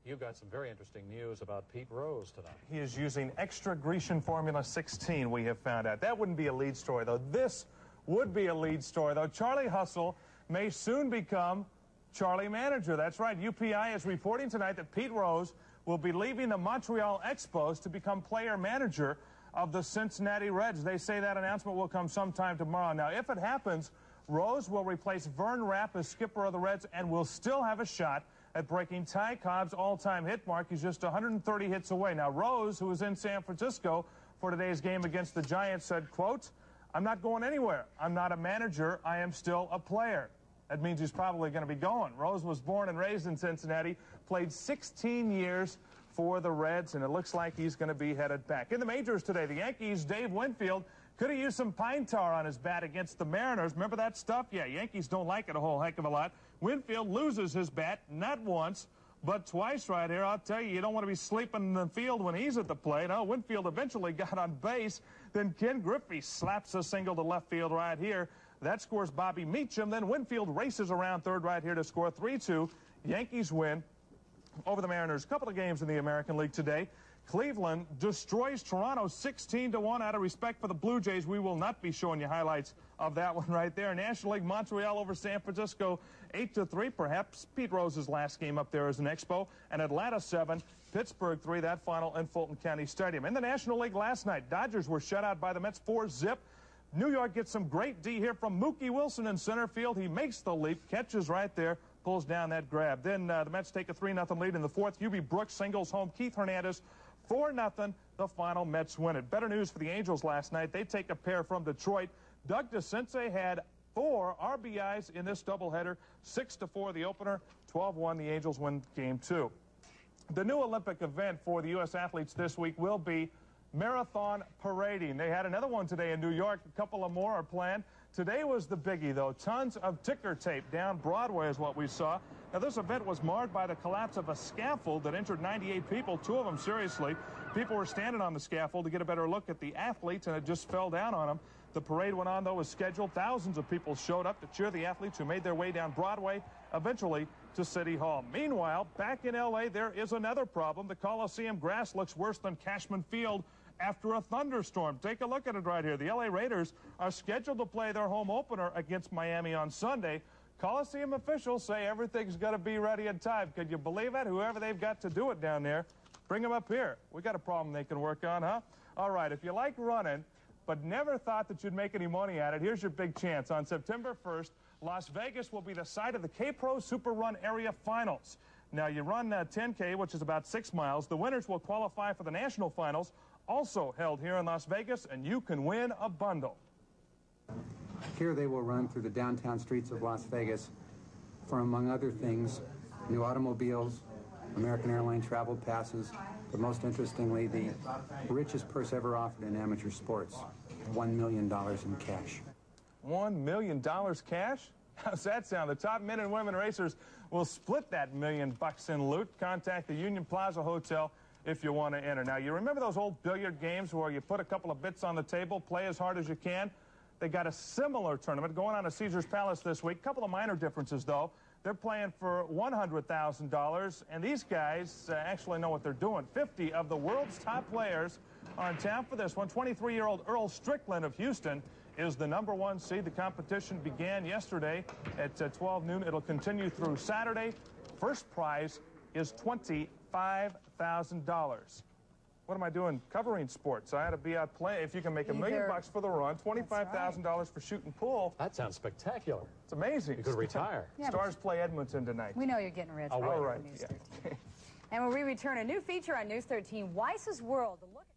You got some very interesting news about Pete Rose tonight. He is using extra Grecian Formula 16, we have found out. That wouldn't be a lead story, though. This would be a lead story, though. Charlie Hustle may soon become Charlie Manager. That's right. UPI is reporting tonight that Pete Rose will be leaving the Montreal Expos to become player manager of the Cincinnati Reds. They say that announcement will come sometime tomorrow. Now, if it happens, Rose will replace Vern Rapp as skipper of the Reds and will still have a shot at breaking Ty Cobb's all-time hit mark. He's just 130 hits away. Now, Rose, who was in San Francisco for today's game against the Giants, said, quote, "I'm not going anywhere. I'm not a manager. I am still a player." That means he's probably going to be going. Rose was born and raised in Cincinnati, played 16 years for the Reds, and it looks like he's going to be headed back. In the majors today, the Yankees' Dave Winfield could have used some pine tar on his bat against the Mariners. Remember that stuff? Yeah, Yankees don't like it a whole heck of a lot. Winfield loses his bat not once, but twice right here. I'll tell you, you don't want to be sleeping in the field when he's at the plate. No, Winfield eventually got on base. Then Ken Griffey slaps a single to left field right here. That scores Bobby Meacham. Then Winfield races around third right here to score 3-2. Yankees win over the Mariners. A couple of games in the American League today. Cleveland destroys Toronto 16-1. Out of respect for the Blue Jays, we will not be showing you highlights of that one right there. National League, Montreal over San Francisco 8-3. Perhaps Pete Rose's last game up there as an Expo. And Atlanta 7, Pittsburgh 3. That final in Fulton County Stadium. In the National League last night, Dodgers were shut out by the Mets 4-zip. New York gets some great D here from Mookie Wilson in center field. He makes the leap, catches right there, pulls down that grab. Then the Mets take a 3-0 lead in the fourth. Hubie Brooks singles home Keith Hernandez. 4-0, the final. Mets win it. Better news for the Angels last night. They take a pair from Detroit. Doug DeCinces had 4 RBIs in this doubleheader. 6-4 the opener. 12-1 the Angels win game 2. The new Olympic event for the U.S. athletes this week will be marathon parading. They had another one today in New York. A couple of more are planned. Today was the biggie, though. Tons of ticker tape down Broadway is what we saw. Now, this event was marred by the collapse of a scaffold that injured 98 people, 2 of them seriously. People were standing on the scaffold to get a better look at the athletes, and it just fell down on them. The parade went on, though, as scheduled. Thousands of people showed up to cheer the athletes who made their way down Broadway, eventually to City Hall. Meanwhile, back in L.A., there is another problem. The Coliseum grass looks worse than Cashman Field after a thunderstorm. Take a look at it right here. The L.A. Raiders are scheduled to play their home opener against Miami on Sunday. Coliseum officials say everything's got to be ready in time. Could you believe it? Whoever they've got to do it down there, bring them up here. We got a problem they can work on, huh? All right, if you like running but never thought that you'd make any money at it, here's your big chance. On September 1st, Las Vegas will be the site of the K-Pro Super Run Area Finals. Now, you run 10K, which is about 6 miles. The winners will qualify for the national finals, also held here in Las Vegas, and you can win a bundle. Here they will run through the downtown streets of Las Vegas for, among other things, new automobiles, American Airlines travel passes, but most interestingly, the richest purse ever offered in amateur sports, $1 million in cash. $1 million cash? How's that sound? The top men and women racers will split that $1 million in loot. Contact the Union Plaza Hotel if you want to enter. Now, you remember those old billiard games where you put a couple of bits on the table, play as hard as you can? They got a similar tournament going on at Caesars Palace this week. Couple of minor differences, though. They're playing for $100,000, and these guys actually know what they're doing. 50 of the world's top players are in town for this one. 23-year-old Earl Strickland of Houston is the #1 seed. The competition began yesterday at 12 noon. It'll continue through Saturday. First prize is $25,000. What am I doing? Covering sports. I ought to be out playing. If you can make $1 million for the run, $25,000 for shooting pool. That sounds spectacular. It's amazing. You could retire. Yeah, Stars play Edmonton tonight. We know you're getting rich. All right. News 13. And when we return, a new feature on News 13, Weiss's World. A look at